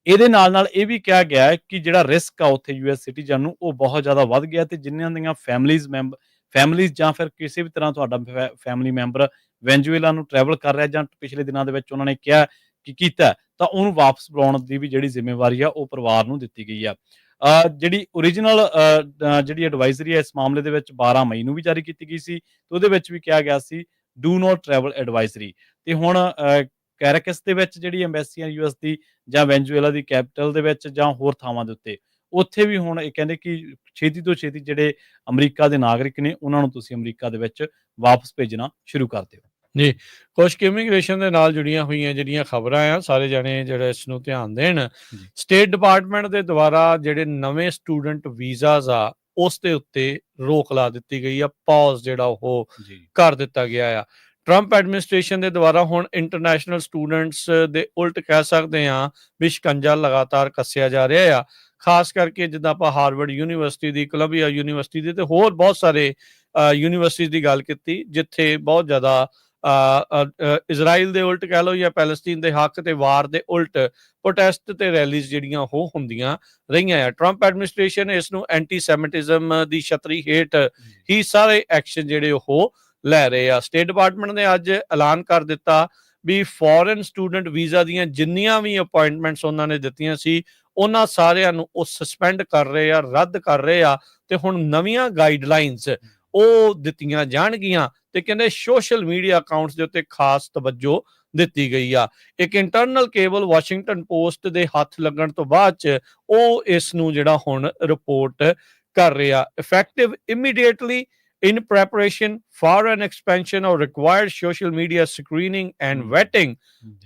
S1: ਇਹਦੇ ਨਾਲ ਇਹ ਵੀ ਕਿਹਾ ਗਿਆ ਹੈ ਕਿ ਜਿਹੜਾ ਰਿਸਕ ਆ ਉੱਥੇ ਯੂਐਸ ਸਿਟੀਜ਼ਨ ਨੂੰ ਉਹ ਬਹੁਤ ਜ਼ਿਆਦਾ ਵੱਧ ਗਿਆ ਤੇ ਜਿਨ੍ਹਾਂ ਦੀਆਂ ਫੈਮਲੀਜ਼ ਜਾਂ ਫਿਰ ਕਿਸੇ ਵੀ ਤਰ੍ਹਾਂ ਤੁਹਾਡਾ ਫੈਮਿਲੀ ਮੈਂਬਰ ਵੈਨਜ਼ੂਏਲਾ ਨੂੰ ਟਰੈਵਲ ਕਰ ਰਿਹਾ ਜਾਂ ਪਿਛਲੇ ਦਿਨਾਂ ਦੇ ਵਿੱਚ ਉਹਨਾਂ ਨੇ ਕਿਹਾ ਕਿ ਕੀਤਾ ਤਾਂ ਉਹਨੂੰ ਵਾਪਸ ਬੁਲਾਉਣ ਦੀ ਵੀ ਜਿਹੜੀ ਜ਼ਿੰਮੇਵਾਰੀ ਆ ਉਹ ਪਰਿਵਾਰ ਨੂੰ ਦਿੱਤੀ ਗਈ ਆ। ਜਿਹੜੀ ਓਰੀਜਨਲ ਜਿਹੜੀ ਐਡਵਾਈਜ਼ਰੀ ਹੈ ਇਸ ਮਾਮਲੇ ਦੇ ਵਿੱਚ 12 ਮਈ ਨੂੰ ਵੀ ਜਾਰੀ ਕੀਤੀ ਗਈ ਸੀ ਤੇ ਉਹਦੇ ਵਿੱਚ ਵੀ ਕਿਹਾ ਗਿਆ ਸੀ ਡੂ ਨਾਟ ਟਰੈਵਲ ਐਡਵਾਈਜ਼ਰੀ। ਤੇ ਹੁਣ ਕੈਰਾਕਸ ਦੇ ਵਿੱਚ ਜਿਹੜੀ ਐਮਬੈਸੀ ਆ ਯੂਐਸ ਦੀ ਜਾਂ ਵੈਨਜ਼ੂਏਲਾ ਦੀ ਕੈਪੀਟਲ ਦੇ ਵਿੱਚ ਜਾਂ ਹੋਰ ਥਾਵਾਂ ਦੇ ਉੱਤੇ ਉੱਥੇ ਵੀ ਹੁਣ ਇਹ ਕਹਿੰਦੇ ਕਿ ਛੇਤੀ ਤੋਂ ਛੇਤੀ ਜਿਹੜੇ ਅਮਰੀਕਾ ਦੇ ਨਾਗਰਿਕ ਨੇ ਉਹਨਾਂ ਨੂੰ ਤੁਸੀਂ ਅਮਰੀਕਾ ਦੇ ਵਿੱਚ ਵਾਪਸ ਭੇਜਣਾ ਸ਼ੁਰੂ ਕਰ ਦਿਓ।
S2: ਜੀ, ਕੁਛ ਇਮੀਗ੍ਰੇਸ਼ਨ ਦੇ ਨਾਲ ਜੁੜੀਆਂ ਹੋਈਆਂ ਜਿਹੜੀਆਂ ਖਬਰਾਂ ਆ ਸਾਰੇ ਜਾਣੇ ਜਿਹੜੇ ਇਸ ਨੂੰ ਧਿਆਨ ਦੇਣ। ਸਟੇਟ ਡਿਪਾਰਟਮੈਂਟ ਦੇ ਦੁਆਰਾ ਜਿਹੜੇ ਨਵੇਂ ਸਟੂਡੈਂਟ ਵੀਜ਼ਾਸ ਆ ਉਸ ਦੇ ਉੱਤੇ ਰੋਕ ਲਾ ਦਿੱਤੀ ਗਈ ਆ, ਪੌਜ਼ ਜਿਹੜਾ ਉਹ ਕਰ ਦਿੱਤਾ ਗਿਆ ਆ। ਟਰੰਪ ਐਡਮਿਨਿਸਟ੍ਰੇਸ਼ਨ ਦੇ ਦੁਆਰਾ ਹੁਣ ਇੰਟਰਨੈਸ਼ਨਲ ਸਟੂਡੈਂਟਸ ਦੇ ਉਲਟ ਕਹਿ ਸਕਦੇ ਆ ਵੀ ਸ਼ਿਕੰਜਾ ਲਗਾਤਾਰ ਕੱਸਿਆ ਜਾ ਰਿਹਾ ਆ। ਖਾਸ ਕਰਕੇ ਜਿੱਦਾਂ ਆਪਾਂ ਹਾਰਵਰਡ ਯੂਨੀਵਰਸਿਟੀ ਦੀ, ਕੋਲੰਬੀਆ ਯੂਨੀਵਰਸਿਟੀ ਦੀ ਤੇ ਹੋਰ ਬਹੁਤ ਸਾਰੇ ਯੂਨੀਵਰਸਿਟੀ ਦੀ ਗੱਲ ਕੀਤੀ ਜਿੱਥੇ ਬਹੁਤ ਜ਼ਿਆਦਾ ਇਜ਼ਰਾਈਲ ਦੇ ਉਲਟ ਕਹਿ ਲਓ ਜਾਂ ਪੈਲਸਤੀਨ ਦੇ ਹੱਕ ਤੇ ਵਾਰ ਦੇ ਉਲਟ ਪ੍ਰੋਟੈਸਟ ਤੇ ਰੈਲੀਜ਼ ਜਿਹੜੀਆਂ ਉਹ ਹੁੰਦੀਆਂ ਰਹੀਆਂ ਆ। ਟਰੰਪ ਐਡਮਿਨਿਸਟ੍ਰੇਸ਼ਨ ਇਸ ਨੂੰ ਐਂਟੀ-ਸੈਮਿਟਿਜ਼ਮ ਦੀ ਛਤਰੀ ਹੇਠ ਹੀ ਸਾਰੇ ਐਕਸ਼ਨ ਜਿਹੜੇ ਉਹ ਲੈ ਰਹੇ ਆ। ਸਟੇਟ ਡਿਪਾਰਟਮੈਂਟ ਨੇ ਅੱਜ ਐਲਾਨ ਕਰ ਦਿੱਤਾ ਵੀ ਫੋਰਨ ਸਟੂਡੈਂਟ ਵੀਜ਼ਾ ਦੀਆਂ ਜਿੰਨੀਆਂ ਵੀ ਅਪਾਇੰਟਮੈਂਟਸ ਉਹਨਾਂ ਨੇ ਦਿੱਤੀਆਂ ਸੀ ਉਹਨਾਂ ਸਾਰਿਆਂ ਨੂੰ ਉਹ ਸਸਪੈਂਡ ਕਰ ਰਹੇ ਆ, ਰੱਦ ਕਰ ਰਹੇ ਆ ਤੇ ਹੁਣ ਨਵੀਆਂ ਗਾਈਡਲਾਈਨਸ ਉਹ ਦਿੱਤੀਆਂ ਜਾਣਗੀਆਂ ਤੇ ਕਹਿੰਦੇ ਸੋਸ਼ਲ ਮੀਡੀਆ ਅਕਾਊਂਟਸ ਦੇ ਉੱਤੇ ਖਾਸ ਤਵੱਜੋ ਦਿੱਤੀ ਗਈ ਆ। ਇੱਕ ਇੰਟਰਨਲ ਕੇਬਲ ਵਾਸ਼ਿੰਗਟਨ ਪੋਸਟ ਦੇ ਹੱਥ ਲੱਗਣ ਤੋਂ ਬਾਅਦ ਚ ਉਹ ਇਸ ਨੂੰ ਜਿਹੜਾ ਹੁਣ ਰਿਪੋਰਟ ਕਰ ਰਿਹਾ। Effective immediately in preparation for an expansion of required social media screening and vetting,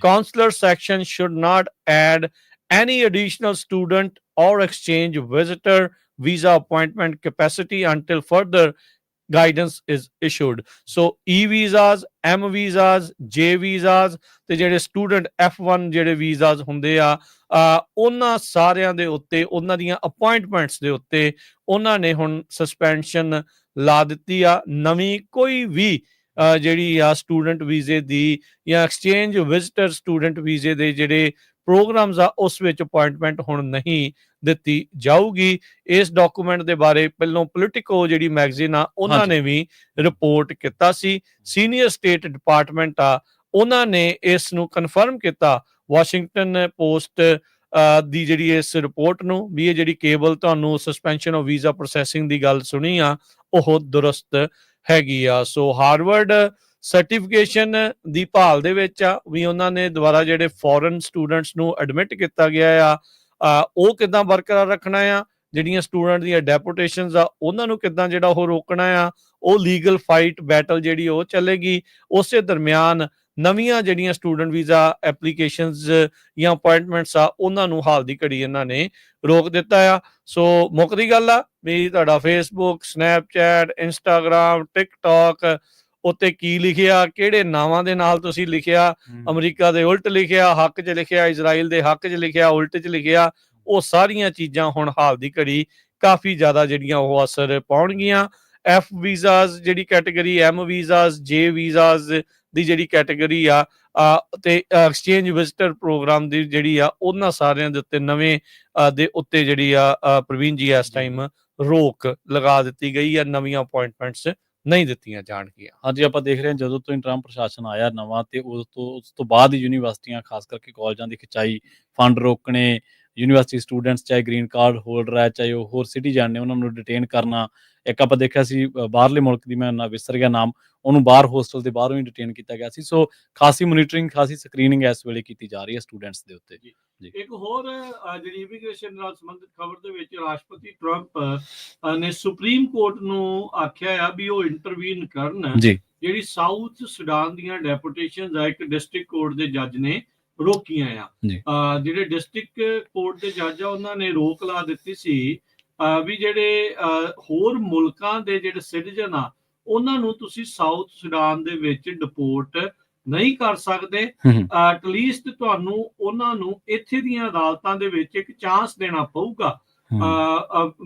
S2: consular section should not add any additional student or exchange visitor visa appointment capacity until further guidance is issued. So e-visas, M visas, J visas ਤੇ ਜਿਹੜੇ student F1 ਜਿਹੜੇ visas ਹੁੰਦੇ ਆ ਉਹਨਾਂ ਸਾਰਿਆਂ ਦੇ ਉੱਤੇ ਉਹਨਾਂ ਦੀਆਂ ਅਪਾਇੰਟਮੈਂਟਸ ਦੇ ਉੱਤੇ ਉਹਨਾਂ ਨੇ ਹੁਣ ਸਸਪੈਂਸ਼ਨ ਲਾ ਦਿੱਤੀ ਆ। ਨਵੀਂ ਕੋਈ ਵੀ ਜਿਹੜੀ ਆ ਸਟੂਡੈਂਟ ਵੀਜ਼ੇ ਦੀ ਜਾਂ ਐਕਸਚੇਂਜ ਵਿਜ਼ਟਰ ਸਟੂਡੈਂਟ ਵੀਜ਼ੇ ਦੇ ਜਿਹੜੇ ਪ੍ਰੋਗਰਾਮਸ ਆ ਉਸ ਵਿੱਚ ਅਪਾਇੰਟਮੈਂਟ ਹੁਣ ਨਹੀਂ ਦਿੱਤੀ ਜਾਊਗੀ। ਇਸ ਡਾਕੂਮੈਂਟ ਦੇ ਬਾਰੇ ਪਹਿਲਾਂ ਪੋਲੀਟਿਕੋ ਜਿਹੜੀ ਮੈਗਜ਼ੀਨ ਆ ਉਹਨਾਂ ਨੇ ਵੀ ਰਿਪੋਰਟ ਕੀਤਾ ਸੀ। ਸੀਨੀਅਰ ਸਟੇਟ ਡਿਪਾਰਟਮੈਂਟ ਆ ਉਹਨਾਂ ਨੇ ਇਸ ਨੂੰ ਕਨਫਰਮ ਕੀਤਾ ਵਾਸ਼ਿੰਗਟਨ ਪੋਸਟ ਦੀ ਜਿਹੜੀ ਇਸ ਰਿਪੋਰਟ ਨੂੰ ਵੀ ਇਹ ਜਿਹੜੀ ਕੇਬਲ ਤੁਹਾਨੂੰ ਸਸਪੈਂਸ਼ਨ ਆਫ ਵੀਜ਼ਾ ਪ੍ਰੋਸੈਸਿੰਗ ਦੀ ਗੱਲ ਸੁਣੀ ਆ ਉਹ ਦੁਰਸਤ ਹੈਗੀ ਆ। ਸੋ ਹਾਰਵਰਡ ਸਰਟੀਫਿਕੇਸ਼ਨ ਦੀ ਭਾਲ ਦੇ ਵਿੱਚ ਆ ਵੀ ਉਹਨਾਂ ਨੇ ਦੁਬਾਰਾ ਜਿਹੜੇ ਫੋਰਨ ਸਟੂਡੈਂਟਸ ਨੂੰ ਐਡਮਿਟ ਕੀਤਾ ਗਿਆ ਆ ਉਹ ਕਿੱਦਾਂ ਬਰਕਰਾਰ ਰੱਖਣਾ ਆ, ਜਿਹੜੀਆਂ ਸਟੂਡੈਂਟ ਦੀਆਂ ਡੈਪੂਟੇਸ਼ਨਸ ਆ ਉਹਨਾਂ ਨੂੰ ਕਿੱਦਾਂ ਜਿਹੜਾ ਉਹ ਰੋਕਣਾ ਆ, ਉਹ ਲੀਗਲ ਫਾਈਟ ਬੈਟਲ ਜਿਹੜੀ ਉਹ ਚੱਲੇਗੀ। ਉਸੇ ਦਰਮਿਆਨ ਨਵੀਆਂ ਜਿਹੜੀਆਂ ਸਟੂਡੈਂਟ ਵੀਜ਼ਾ ਐਪਲੀਕੇਸ਼ਨਸ ਜਾਂ ਅਪਾਇੰਟਮੈਂਟਸ ਆ ਉਹਨਾਂ ਨੂੰ ਹਾਲ ਦੀ ਘੜੀ ਇਹਨਾਂ ਨੇ ਰੋਕ ਦਿੱਤਾ ਆ। ਸੋ ਮੁੱਕਦੀ ਗੱਲ ਆ ਵੀ ਤੁਹਾਡਾ ਫੇਸਬੁੱਕ, ਸਨੈਪਚੈਟ, ਇੰਸਟਾਗ੍ਰਾਮ, ਟਿਕਟੌਕ ਉੱਤੇ ਕੀ ਲਿਖਿਆ, ਕਿਹੜੇ ਨਾਵਾਂ ਦੇ ਨਾਲ ਤੁਸੀਂ ਲਿਖਿਆ, ਅਮਰੀਕਾ ਦੇ ਉਲਟ ਲਿਖਿਆ, ਹੱਕ 'ਚ ਲਿਖਿਆ, ਇਜ਼ਰਾਈਲ ਦੇ ਹੱਕ 'ਚ ਲਿਖਿਆ, ਉਲਟ 'ਚ ਲਿਖਿਆ, ਉਹ ਸਾਰੀਆਂ ਚੀਜ਼ਾਂ ਹੁਣ ਹਾਲ ਦੀ ਘੜੀ ਕਾਫੀ ਜ਼ਿਆਦਾ ਜਿਹੜੀਆਂ ਉਹ ਅਸਰ ਪਾਉਣਗੀਆਂ। F ਵੀਜ਼ਾਸ ਜਿਹੜੀ category, M visas, J visas ਦੀ ਜਿਹੜੀ ਕੈਟਾਗਰੀ ਆ ਤੇ ਐਕਸਚੇਂਜ ਵਿਜ਼ਟਰ ਪ੍ਰੋਗਰਾਮ ਦੀ ਜਿਹੜੀ ਆ ਉਹਨਾਂ ਸਾਰਿਆਂ ਦੇ ਉੱਤੇ ਨਵੇਂ ਦੇ ਉੱਤੇ ਜਿਹੜੀ ਆ ਪ੍ਰਵੀਨ ਜੀ ਇਸ ਟਾਈਮ ਰੋਕ ਲਗਾ ਦਿੱਤੀ ਗਈ ਆ, ਨਵੀਆਂ ਅਪਾਇੰਟਮੈਂਟਸ ਨਹੀਂ ਦਿੱਤੀਆਂ ਜਾਣਗੀਆਂ।
S1: ਹਾਂਜੀ, ਆਪਾਂ ਦੇਖ ਰਹੇ ਹਾਂ ਜਦੋਂ ਤੋਂ ਟਰੰਪ ਪ੍ਰਸ਼ਾਸਨ ਆਇਆ ਨਵਾਂ, ਤੇ ਉਸ ਤੋਂ ਬਾਅਦ ਹੀ ਯੂਨੀਵਰਸਿਟੀਆਂ ਖਾਸ ਕਰਕੇ ਕਾਲਜਾਂ ਦੀ ਖਿਚਾਈ, ਫੰਡ ਰੋਕਣੇ, ਯੂਨੀਵਰਸਿਟੀ ਸਟੂਡੈਂਟਸ ਚਾਹੇ ਗ੍ਰੀਨ ਕਾਰਡ ਹੋਲਡਰ ਹੈ ਚਾਹੇ ਉਹ ਹੋਰ ਸਿਟੀਜ਼ਨ ਨੇ ਉਹਨਾਂ ਨੂੰ ਡਿਟੇਨ ਕਰਨਾ। ਇੱਕ ਆਪਾਂ ਦੇਖਿਆ ਸੀ ਬਾਹਰਲੇ ਮੁਲਕ ਦੀ, ਮੈਂ ਵਿਸਰ ਗਿਆ ਨਾਮ, ਉਹਨੂੰ ਬਾਹਰ ਹੋਸਟਲ ਦੇ ਬਾਹਰੋਂ ਹੀ ਡਿਟੇਨ ਕੀਤਾ ਗਿਆ ਸੀ। ਸੋ ਖਾਸੀ ਮੋਨੀਟਰਿੰਗ, ਖਾਸੀ ਸਕਰੀਨਿੰਗ ਇਸ ਵੇਲੇ ਕੀਤੀ ਜਾ ਰਹੀ ਹੈ ਸਟੂਡੈਂਟਸ ਦੇ ਉੱਤੇ।
S2: ਇੱਕ ਹੋਰ ਜਿਹੜੀ ਇਮੀਗ੍ਰੇਸ਼ਨ ਨਾਲ ਸੰਬੰਧਿਤ ਖਬਰ ਦੇ ਵਿੱਚ ਰਾਸ਼ਟਰਪਤੀ ਟਰੰਪ ਨੇ ਸੁਪਰੀਮ ਕੋਰਟ ਨੂੰ ਆਖਿਆ ਆ ਵੀ ਉਹ ਇੰਟਰਵੀਨ ਕਰਨ ਜਿਹੜੀ ਸਾਊਥ ਸੁਡਾਨ ਦੀਆਂ ਡੈਪੂਟੇਸ਼ਨਸ ਆ, ਇੱਕ ਡਿਸਟ੍ਰਿਕਟ ਕੋਰਟ ਦੇ ਜੱਜ ਨੇ ਰੋਕੀਆਂ ਆ। ਜਿਹੜੇ ਡਿਸਟ੍ਰਿਕਟ ਕੋਰਟ ਦੇ ਜੱਜ ਆ ਉਹਨਾਂ ਨੇ ਰੋਕ ਲਾ ਦਿੱਤੀ ਸੀ ਵੀ ਜਿਹੜੇ ਹੋਰ ਮੁਲਕਾਂ ਦੇ ਜਿਹੜੇ ਸਿਟੀਜ਼ਨ ਆ ਉਹਨਾਂ ਨੂੰ ਤੁਸੀਂ ਸਾਊਥ ਸੁਡਾਨ ਦੇ ਵਿੱਚ ਡਿਪੋਰਟ ਨਹੀਂ ਕਰ ਸਕਦੇ। ਐਟਲੀਸਟ ਤੁਹਾਨੂੰ ਉਹਨਾਂ ਨੂੰ ਇੱਥੇ ਦੀਆਂ ਅਦਾਲਤਾਂ ਦੇ ਵਿੱਚ ਇੱਕ ਚਾਂਸ ਦੇਣਾ ਪਊਗਾ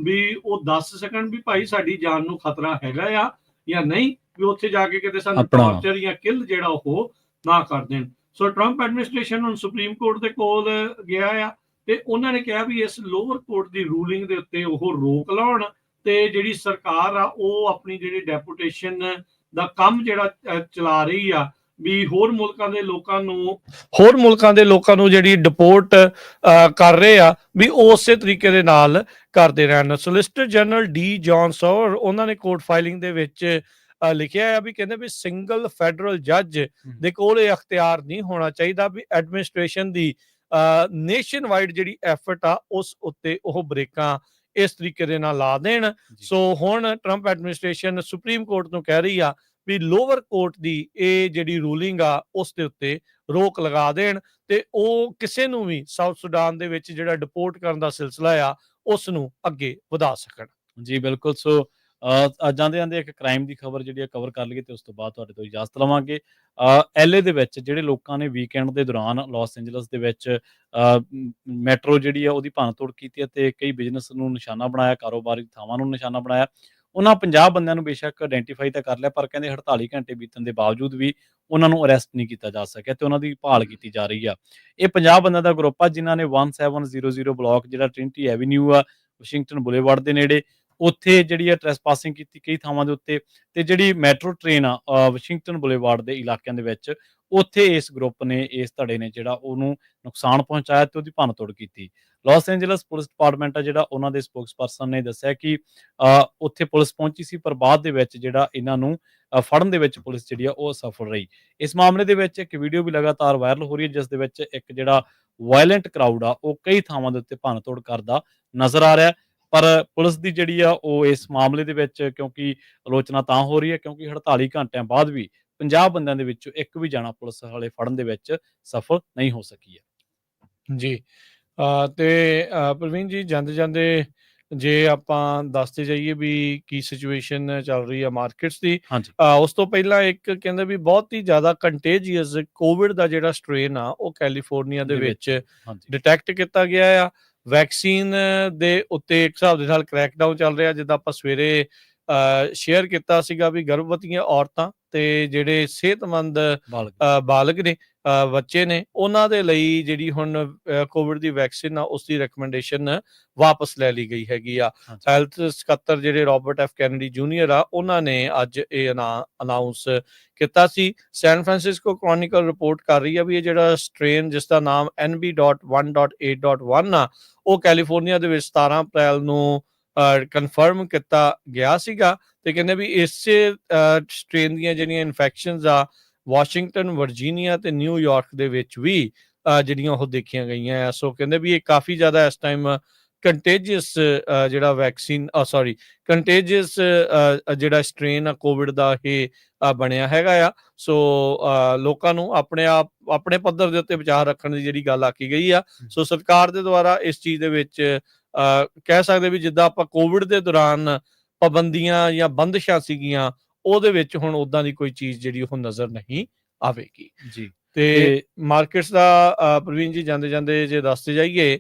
S2: ਵੀ ਉਹ ਦੱਸ ਸਕਣ ਵੀ ਭਾਈ ਸਾਡੀ ਜਾਨ ਨੂੰ ਖਤਰਾ ਹੈਗਾ ਆ ਜਾਂ ਨਹੀਂ, ਵੀ ਉੱਥੇ ਜਾ ਕੇ ਕਿਤੇ ਸਾਨੂੰ ਟਾਰਚਰ ਜਾਂ ਕਿਲ ਜਿਹੜਾ ਉਹ ਨਾ ਕਰ ਦੇਣ। ਸੋ ਟਰੰਪ ਐਡਮਿਨਿਸਟ੍ਰੇਸ਼ਨ ਹੁਣ ਸੁਪਰੀਮ ਕੋਰਟ ਦੇ ਕੋਲ ਗਿਆ ਆ ਤੇ ਉਹਨਾਂ ਨੇ ਕਿਹਾ ਵੀ ਇਸ ਲੋਅਰ ਕੋਰਟ ਦੀ ਰੂਲਿੰਗ ਦੇ ਉੱਤੇ ਉਹ ਰੋਕ ਲਾਉਣ ਤੇ ਜਿਹੜੀ ਸਰਕਾਰ ਆ ਉਹ ਆਪਣੀ ਜਿਹੜੀ ਡੈਪੂਟੇਸ਼ਨ ਦਾ ਕੰਮ ਜਿਹੜਾ ਚਲਾ ਰਹੀ ਆ ਵੀ ਹੋਰ ਮੁਲਕਾਂ ਦੇ ਲੋਕਾਂ ਨੂੰ ਜਿਹੜੀ ਡਿਪੋਰਟ ਕਰ ਰਹੇ ਆ ਵੀ ਉਸੇ ਤਰੀਕੇ ਦੇ ਨਾਲ ਕਰਦੇ ਰਹਿਣ। ਸੋਲਿਸਿਟਰ ਜਨਰਲ ਡੀ ਜੌਨ ਸੌਰ ਉਹਨਾਂ ਨੇ ਕੋਰਟ ਫਾਈਲਿੰਗ ਦੇ ਵਿੱਚ ਲਿਖਿਆ ਆ ਵੀ ਕਹਿੰਦੇ ਵੀ ਸਿੰਗਲ ਫੈਡਰਲ ਜੱਜ ਦੇ ਕੋਲ ਇਹ ਅਖਤਿਆਰ ਨਹੀਂ ਹੋਣਾ ਚਾਹੀਦਾ ਵੀ ਐਡਮਿਨਿਸਟ੍ਰੇਸ਼ਨ ਦੀ ਨੇਸ਼ਨ ਵਾਈਡ ਜਿਹੜੀ ਐਫਰਟ ਆ ਉਸ ਉੱਤੇ ਉਹ ਬ੍ਰੇਕਾਂ ਇਸ ਤਰੀਕੇ ਦੇ ਨਾਲ ਲਾ ਦੇਣ। ਸੋ ਹੁਣ ਟਰੰਪ ਐਡਮਿਨਿਸਟ੍ਰੇਸ਼ਨ ਸੁਪਰੀਮ ਕੋਰਟ ਨੂੰ ਕਹਿ ਰਹੀ ਆ ਵੀ ਲੋਅਰ ਕੋਰਟ ਦੀ ਇਹ ਜਿਹੜੀ ਰੂਲਿੰਗ ਆ ਉਸ ਦੇ ਉੱਤੇ ਰੋਕ ਲਗਾ ਦੇਣ ਤੇ ਉਹ ਕਿਸੇ ਨੂੰ ਵੀ ਸਾਊਥ ਸੁਡਾਨ ਦੇ ਵਿੱਚ ਜਿਹੜਾ ਡਿਪੋਰਟ ਕਰਨ ਦਾ ਸਿਲਸਿਲਾ ਆ ਉਸ ਨੂੰ ਅੱਗੇ ਵਧਾ ਸਕਣ। ਜੀ ਬਿਲਕੁਲ। ਸੋ ਜਾਂਦੇ ਇੱਕ ਕ੍ਰਾਈਮ ਦੀ ਖਬਰ ਜਿਹੜੀ ਕਵਰ ਕਰ ਲਈਏ ਤੇ ਉਸ ਤੋਂ ਬਾਅਦ ਤੁਹਾਡੇ ਤੋਂ ਇਜਾਜ਼ਤ ਲਵਾਂਗੇ। LA ਦੇ ਵਿੱਚ ਜਿਹੜੇ ਲੋਕਾਂ ਨੇ ਵੀਕਐਂਡ ਦੇ ਦੌਰਾਨ ਲਾਸ ਐਂਜਲਸ ਦੇ ਵਿੱਚ ਮੈਟਰੋ ਜਿਹੜੀ ਆ ਉਹਦੀ ਭੰਨਤੋੜ ਕੀਤੀ ਅਤੇ ਕਈ ਬਿਜ਼ਨਸ ਨੂੰ ਨਿਸ਼ਾਨਾ ਬਣਾਇਆ, ਕਾਰੋਬਾਰੀ ਥਾਵਾਂ ਨੂੰ ਨਿਸ਼ਾਨਾ ਬਣਾਇਆ। ਉਹਨਾਂ 50 ਬੰਦਿਆਂ ਨੂੰ ਬੇਸ਼ੱਕ ਆਇਡੈਂਟੀਫਾਈ ਤਾਂ ਕਰ ਲਿਆ, ਪਰ ਕਹਿੰਦੇ 48 ਘੰਟੇ ਬੀਤਣ ਦੇ ਬਾਵਜੂਦ ਵੀ ਉਹਨਾਂ ਨੂੰ ਅਰੈਸਟ ਨਹੀਂ ਕੀਤਾ ਜਾ ਸਕਿਆ ਤੇ ਉਹਨਾਂ ਦੀ ਭਾਲ ਕੀਤੀ ਜਾ ਰਹੀ ਆ। ਇਹ 50 ਬੰਦਿਆਂ ਦਾ ਗਰੁੱਪ ਆ ਜਿਨ੍ਹਾਂ ਨੇ 1700 ਬਲਾਕ ਜਿਹੜਾ ਟ੍ਰਿੰਟੀ ਐਵੀਨਿਊ ਆ ਵਾਸ਼ਿੰਗਟਨ ਬੁਲੇਵਾਰਡ ਦੇ ਨੇੜੇ, ਉੱਥੇ ਜਿਹੜੀ ਆ ਟ੍ਰੈਸਪਾਸਿੰਗ ਕੀਤੀ ਕਈ ਥਾਵਾਂ ਦੇ ਉੱਤੇ, ਤੇ ਜਿਹੜੀ ਮੈਟਰੋ ਟ੍ਰੇਨ ਆ ਵਾਸ਼ਿੰਗਟਨ ਬੁਲੇਵਾਰਡ ਦੇ ਇਲਾਕਿਆਂ ਦੇ ਵਿੱਚ ਉੱਥੇ ਇਸ ਗਰੁੱਪ ਨੇ, ਇਸ ਧੜੇ ਨੇ ਜਿਹੜਾ ਉਹਨੂੰ ਨੁਕਸਾਨ ਪਹੁੰਚਾਇਆ ਤੇ ਉਹਦੀ ਭੰਨਤੋੜ ਕੀਤੀ। ਲਾਸ ਐਂਜਲਸ ਪੁਲਿਸ ਡਿਪਾਰਟਮੈਂਟ ਆ ਜਿਹੜਾ ਉਹਨਾਂ ਦੇ ਸਪੋਕਸਪਰਸਨ ਨੇ ਦੱਸਿਆ ਕਿ ਉੱਥੇ ਪੁਲਿਸ ਪਹੁੰਚੀ ਸੀ ਪਰ ਬਾਅਦ ਦੇ ਵਿੱਚ ਜਿਹੜਾ ਇਹਨਾਂ ਨੂੰ ਫੜਨ ਦੇ ਵਿੱਚ ਪੁਲਿਸ ਜਿਹੜੀ ਆ ਉਹ ਅਸਫਲ ਰਹੀ। ਇਸ ਮਾਮਲੇ ਦੇ ਵਿੱਚ ਇੱਕ ਵੀਡੀਓ ਵੀ ਲਗਾਤਾਰ ਵਾਇਰਲ ਹੋ ਰਹੀ ਹੈ ਜਿਸ ਦੇ ਵਿੱਚ ਇੱਕ ਜਿਹੜਾ ਵਾਇਲੈਂਟ ਕਰਾਊਡ ਆ ਉਹ ਕਈ ਥਾਵਾਂ ਦੇ ਉੱਤੇ ਭੰਨਤੋੜ ਕਰਦਾ ਨਜ਼ਰ ਆ ਰਿਹਾ। ਪਰ ਪੁਲਿਸ ਦੀ ਜਿਹੜੀ ਆ ਉਹ ਇਸ ਮਾਮਲੇ ਦੇ ਵਿੱਚ ਕਿਉਂਕਿ ਆਲੋਚਨਾ ਤਾਂ ਹੋ ਰਹੀ ਹੈ ਕਿਉਂਕਿ 48 ਘੰਟਿਆਂ ਬਾਅਦ ਵੀ 50 ਬੰਦਿਆਂ ਦੇ ਵਿੱਚੋਂ ਇੱਕ ਵੀ ਜਾਣਾ ਪੁਲਿਸ ਵਾਲੇ ਫੜਨ ਦੇ ਵਿੱਚ ਸਫਲ ਨਹੀਂ ਹੋ ਸਕੀ ਹੈ। ਜੀ ਤੇ ਪ੍ਰਵੀਨ ਜੀ ਜਾਂਦੇ ਜੇ ਆਪਾਂ ਦੱਸਦੇ ਜਾਈਏ ਵੀ ਕੀ ਸਿਚੁਏਸ਼ਨ ਚੱਲ ਰਹੀ ਆ ਮਾਰਕੀਟਸ ਦੀ, ਉਸ ਤੋਂ ਪਹਿਲਾਂ ਇੱਕ ਕਹਿੰਦੇ ਵੀ ਬਹੁਤ ਹੀ ਜ਼ਿਆਦਾ ਕੰਟੇਜੀਅਸ ਕੋਵਿਡ ਦਾ ਜਿਹੜਾ ਸਟ੍ਰੇਨ ਆ ਉਹ ਕੈਲੀਫੋਰਨੀਆ ਦੇ ਵਿੱਚ ਡਿਟੈਕਟ ਕੀਤਾ ਗਿਆ ਆ। ਵੈਕਸੀਨ ਦੇ ਉੱਤੇ ਇੱਕ ਹਿਸਾਬ ਦੇ ਨਾਲ ਕ੍ਰੈਕਡਾਊਨ ਚੱਲ ਰਿਹਾ, ਜਿੱਦਾਂ ਆਪਾਂ ਸਵੇਰੇ ਸ਼ੇਅਰ ਕੀਤਾ ਸੀਗਾ ਵੀ ਗਰਭਵਤੀਆਂ ਔਰਤਾਂ ਤੇ ਜਿਹੜੇ ਸਿਹਤਮੰਦ ਬਾਲਗ ਨੇ, ਬੱਚੇ ਨੇ, ਉਹਨਾਂ ਦੇ ਲਈ ਜਿਹੜੀ ਹੁਣ ਕੋਵਿਡ ਦੀ ਵੈਕਸੀਨ ਆ ਉਸ ਦੀ ਰეკਮੈਂਡੇਸ਼ਨ ਵਾਪਸ ਲੈ ਲਈ ਗਈ ਹੈਗੀ ਆ। ਹੈਲਥ ਸਕੱਤਰ ਜਿਹੜੇ ਰੋਬਰਟ ਐਫ ਕੈਨੇਡੀ ਜੂਨੀਅਰ ਆ ਉਹਨਾਂ ਨੇ ਅੱਜ ਇਹ ਅਨਾਉਂਸ ਕੀਤਾ ਸੀ। ਸੈਨ ਫਰਾਂਸਿਸਕੋ ਕ੍ਰੋਨਿਕਲ ਰਿਪੋਰਟ ਕਰ ਰਹੀ ਆ ਵੀ ਇਹ ਜਿਹੜਾ ਸਟ੍ਰੇਨ ਜਿਸ ਦਾ ਨਾਮ NB.1.8.1 ਆ ਉਹ ਕੈਲੀਫੋਰਨੀਆ ਦੇ ਵਿੱਚ 17 ਅਪ੍ਰੈਲ ਨੂੰ ਕਨਫਰਮ ਕੀਤਾ ਗਿਆ ਸੀਗਾ ਤੇ ਕਹਿੰਦੇ ਵੀ ਇਸੇ ਸਟ੍ਰੇਨ ਦੀਆਂ ਜਿਹੜੀਆਂ ਇਨਫੈਕਸ਼ਨਸ ਆ ਵਾਸ਼ਿੰਗਟਨ, ਵਰਜੀਨੀਆ ਤੇ ਨਿਊਯਾਰਕ ਦੇ ਵਿੱਚ ਵੀ ਜਿਹੜੀਆਂ ਉਹ ਦੇਖੀਆਂ ਗਈਆਂ ਆ। ਸੋ ਕਹਿੰਦੇ ਵੀ ਇਹ ਕਾਫੀ ਜ਼ਿਆਦਾ ਇਸ ਟਾਈਮ ਕੰਟੇਜੀਅਸ ਜਿਹੜਾ ਕੰਟੇਜੀਅਸ ਜਿਹੜਾ ਸਟ੍ਰੇਨ ਆ ਕੋਵਿਡ ਦਾ ਇਹ ਬਣਿਆ ਹੈਗਾ ਆ। ਸੋ ਲੋਕਾਂ ਨੂੰ ਆਪਣੇ ਪੱਧਰ ਦੇ ਉੱਤੇ ਬਚਾਅ ਰੱਖਣ ਦੀ ਜਿਹੜੀ ਗੱਲ ਆਖੀ ਗਈ ਆ। ਸੋ ਸਰਕਾਰ ਦੇ ਦੁਆਰਾ ਇਸ ਚੀਜ਼ ਦੇ ਵਿੱਚ ਕਹਿ ਸਕਦੇ ਵੀ ਜਿੱਦਾਂ ਆਪਾਂ ਕੋਵਿਡ ਦੇ ਦੌਰਾਨ ਪਾਬੰਦੀਆਂ ਜਾਂ ਬੰਦਿਸ਼ਾਂ ਸੀਗੀਆਂ ਉਹਦੇ ਵਿੱਚ ਹੁਣ ਉਦਾਂ ਦੀ ਕੋਈ ਚੀਜ਼ ਜਿਹੜੀ ਉਹ ਨਜ਼ਰ ਨਹੀਂ ਆਵੇਗੀ। ਜੀ ਤੇ
S1: ਤੇ
S2: ਮਾਰਕੀਟਸ ਦਾ ਪ੍ਰਵੀਨ ਜੀ ਜਾਂਦੇ ਜਾਂਦੇ ਜੇ ਦੱਸਦੇ ਜਾਈਏ,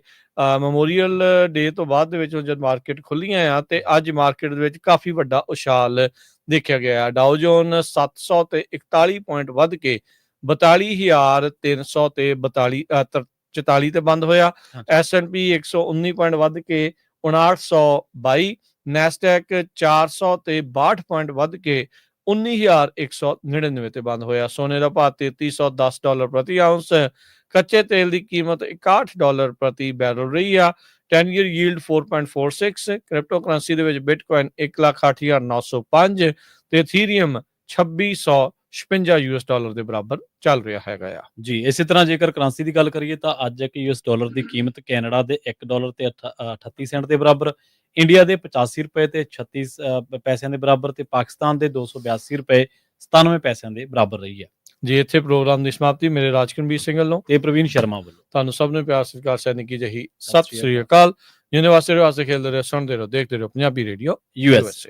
S2: ਮੈਮੋਰੀਅਲ ਡੇ ਤੋਂ ਬਾਅਦ ਦੇ ਵਿੱਚ ਜਦ ਮਾਰਕੀਟ ਖੁੱਲੀਆਂ ਆ ਤੇ ਅੱਜ ਮਾਰਕੀਟ ਦੇ ਵਿੱਚ ਕਾਫੀ ਵੱਡਾ ਉਛਾਲ ਦੇਖਿਆ ਗਿਆ। ਡਾਓ ਜੋਨ 700 ਤੇ 41 ਪੁਆਇੰਟ ਵੱਧ ਕੇ 42,300 ਤੇ 44 ਤੇ ਬੰਦ ਹੋਇਆ। S&P 119 ਪੁਆਇੰਟ ਵੱਧ ਕੇ 5922, ਨੈਸਡੈਕ 400 ਤੇ 62 ਪੁਆਇੰਟ ਵੱਧ ਕੇ 19,199 ਤੇ ਬੰਦ ਹੋਇਆ। ਸੋਨੇ ਦਾ ਭਾਅ $3310 ਪ੍ਰਤੀ ਆਉਂਸ, ਕੱਚੇ ਤੇਲ ਦੀ ਕੀਮਤ $61 ਪ੍ਰਤੀ ਬੈਰਲ ਰਹੀ ਆ। 10 year yield 4.46, ਕ੍ਰਿਪਟੋ ਕਰੰਸੀ ਦੇ ਵਿੱਚ ਬਿਟਕੋਇਨ 1,08,905 ਤੇ ਇਥੀਰੀਅਮ $2656 ਦੇ ਬਰਾਬਰ ਚੱਲ ਰਿਹਾ ਹੈਗਾ ਆ।
S1: ਜੀ, ਇਸੇ ਤਰ੍ਹਾਂ ਜੇਕਰ ਕਰੰਸੀ ਦੀ ਗੱਲ ਕਰੀਏ ਤਾਂ ਅੱਜ ਇੱਕ $US ਦੀ ਕੀਮਤ ਕੈਨੇਡਾ ਦੇ $1 ਤੇ 38 ਸੈਂਟ ਦੇ ਬਰਾਬਰ, ਇੰਡੀਆ ਦੇ 85 ਰੁਪਏ ਤੇ 36 ਪੈਸਿਆਂ ਦੇ ਬਰਾਬਰ ਤੇ ਪਾਕਿਸਤਾਨ ਦੇ 282 ਰੁਪਏ 97 ਪੈਸਿਆਂ ਦੇ ਬਰਾਬਰ ਰਹੀ ਹੈ।
S2: ਜੀ, ਇੱਥੇ ਪ੍ਰੋਗਰਾਮ ਦੀ ਸਮਾਪਤੀ ਮੇਰੇ ਰਾਜਕਨਵੀਰ ਸਿੰਘ ਵੱਲੋਂ
S1: ਤੇ ਪ੍ਰਵੀਨ ਸ਼ਰਮਾ ਵੱਲੋਂ
S2: ਤੁਹਾਨੂੰ ਸਭ ਨੂੰ ਪਿਆਰ ਸਤਿਕਾਰ ਸੈਨਿਕੀ ਜਹੀ ਸਤਿ ਸ੍ਰੀ ਅਕਾਲ। ਜਿਹਦੇ ਵਾਸਤੇ ਖੇਡਦੇ ਰਹੋ, ਸੁਣਦੇ ਰਹੋ, ਦੇਖਦੇ ਰਹੋ ਪੰਜਾਬੀ ਰੇਡੀਓ
S1: US।